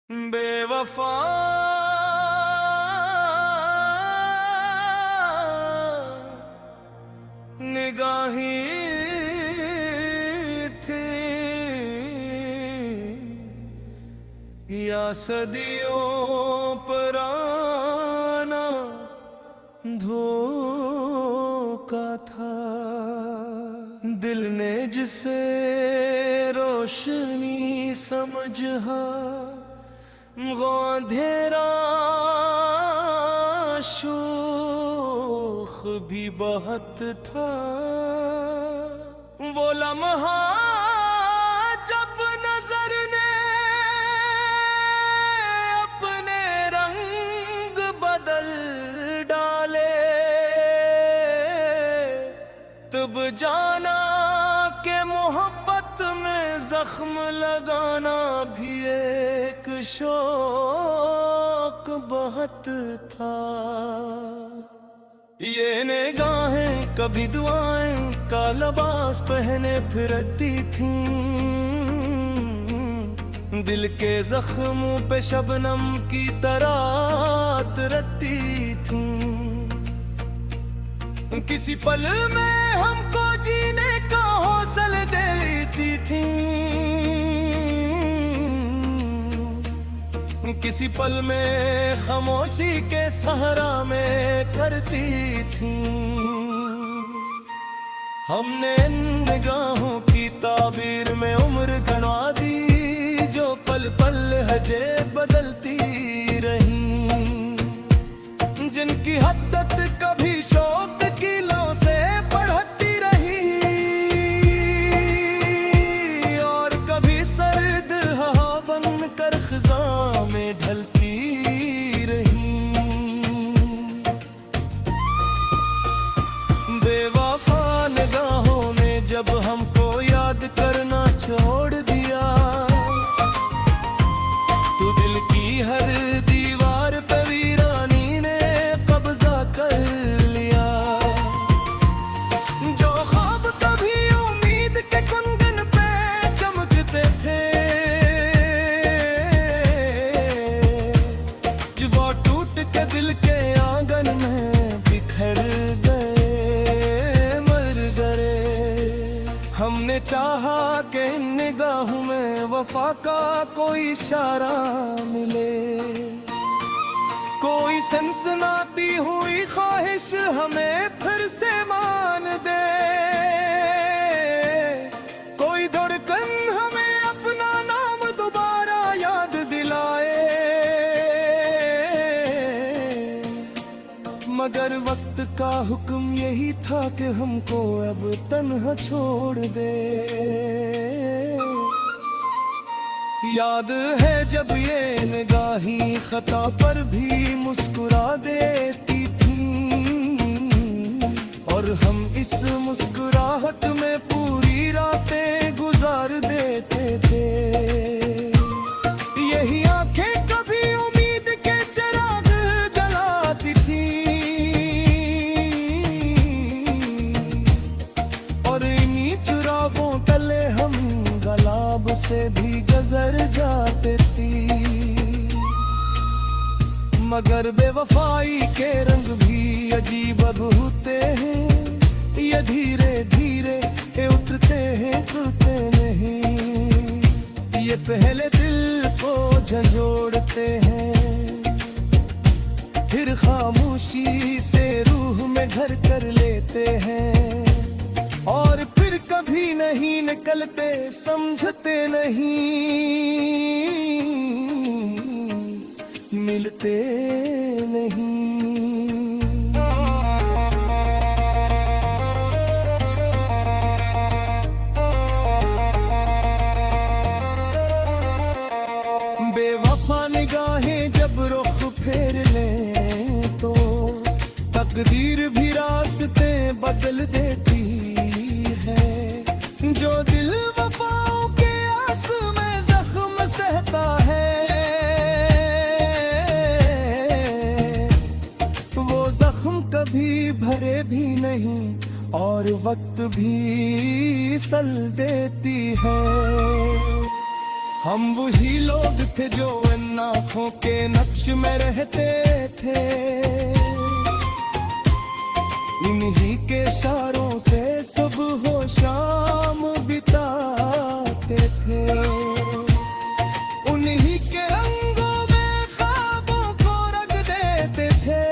बेवफा निगाहें थी या सदियों पुराना धोखा था। दिल ने जिसे रोशनी समझा वो अंधेरा शोख भी बहुत था। वो लम्हा जब नजर ने अपने रंग बदल डाले तब जाना के मोहब्बत में जख्म लगाना भी एक शौक बहुत था। ये निगाहें कभी दुआएं का लिबास पहने फिरती थीं, दिल के जख्मों पे शबनम की तरह तरती थीं। किसी पल में हमको जीने का हौसला देती थीं, किसी पल में खामोशी के सहारा में करती थीं। हमने इन निगाहों की ताबीर में उम्र गंवा दी जो पल पल हजे बदलती रही, जिनकी हद्दत कभी शौक की लौ से बढ़ती रही और कभी सर्द हवा बन कर खिज़ां में ढलती रही। बेवफा निगाहों ने जब हमको याद करना छोड़ दिया तो दिल की हर दीवार पे वीरानी ने कब्जा कर लिया। जो ख्वाब कभी उम्मीद के कुंदन पे चमकते थे जो वो टूट के दिल के आंगन में बिखर गए, मर गए। हमने चाहा कि इन निगाहों में वफा का कोई इशारा मिले, कोई सनसनाती हुई ख्वाहिश हमें फिर से मान दे, कोई धड़कन हमें अपना नाम दोबारा याद दिलाए। मगर वक्त का हुक्म यही था कि हमको अब तन्हा छोड़ दे। याद है जब ये निगाहें खता पर भी मुस्कुरा देती थीं और हम इस मुस्कुराहट में पूरी रातें गुजार देते थे। यही आंखें कभी उम्मीद के चिराग जलाती थीं और इन्हीं चुरागों तले हम गलाब से भी गुजर जाते थी। मगर बेवफाई के रंग भी अजीब अब होते हैं, ये धीरे धीरे उतरते हैं खुलते नहीं। ये पहले दिल को झंझोड़ते हैं फिर खामोशी से रूह में घर कर लेते हैं और फिर कभी नहीं निकलते समझते नहीं, मिलते नहीं। बेवफा निगाहें जब रुख फेर लें तो तकदीर भी रास्ते बदल देती है। जो दिल वफाओं के आस में जख्म सहता है वो जख्म कभी भरे भी नहीं और वक्त भी सल देती है। हम वही लोग थे जो आंखों के नक्श में रहते थे, इन्हीं के इशारों से सुबह हो शाम बिताते थे। उन्हीं के रंगों में ख्वाबों को रंग देते थे,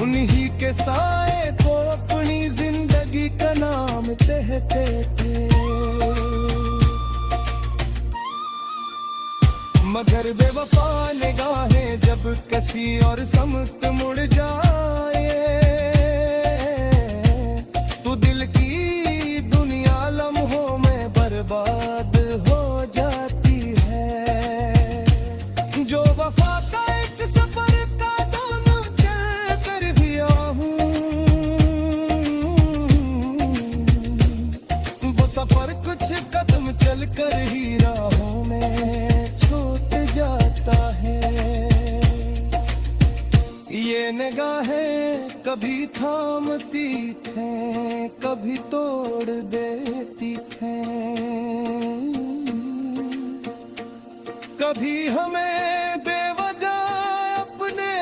उन्हीं के साए को अपनी जिंदगी का नाम कहते थे। मगर बेवफा निगाहें जब कसी और समत मुड़ जाए, तो दिल की दुनिया लम्हों में बर्बाद हो जाती है। जो वफा का एक सफर का दोनों चल कर भी आहूं, वो सफर कुछ कदम चल कर ही राहों में छूट जाता है। ये निगाहें कभी थामती थे, कभी तोड़ देती थे, कभी हमें बेवजह अपने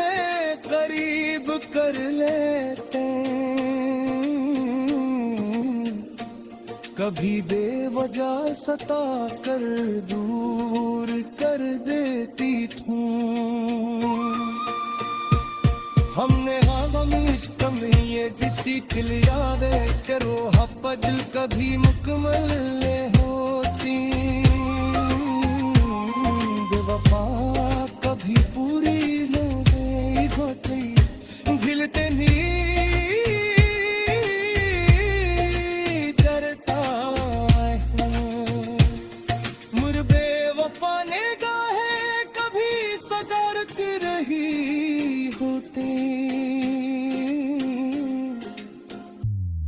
करीब कर लेते, कभी बेवजह सता कर दूर कर देती थूं। हमने हम इश्क में ये किसी खिलिया दे करो हपजल कभी मुकम्मल ले होती। बेवफा कभी पूरी ले गई होती, गिलते नहीं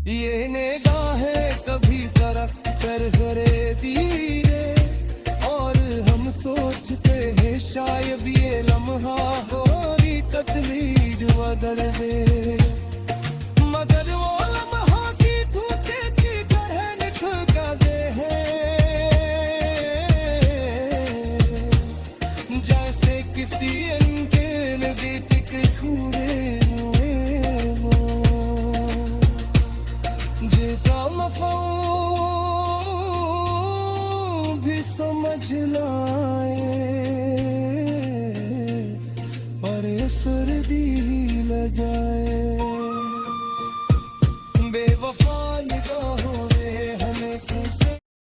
ये निगाहें कभी तरफ कर करे दिए, और हम सोचते हैं शायद ये लम्हा होरी तकदीर बदल दे। मगर वो लम्हा की धोखे की तरह निकल दे है, जैसे किसी अंकेल गीत के खूरे भी समझ लाए, पर सर्दी ल जाए। बेवफा निगाह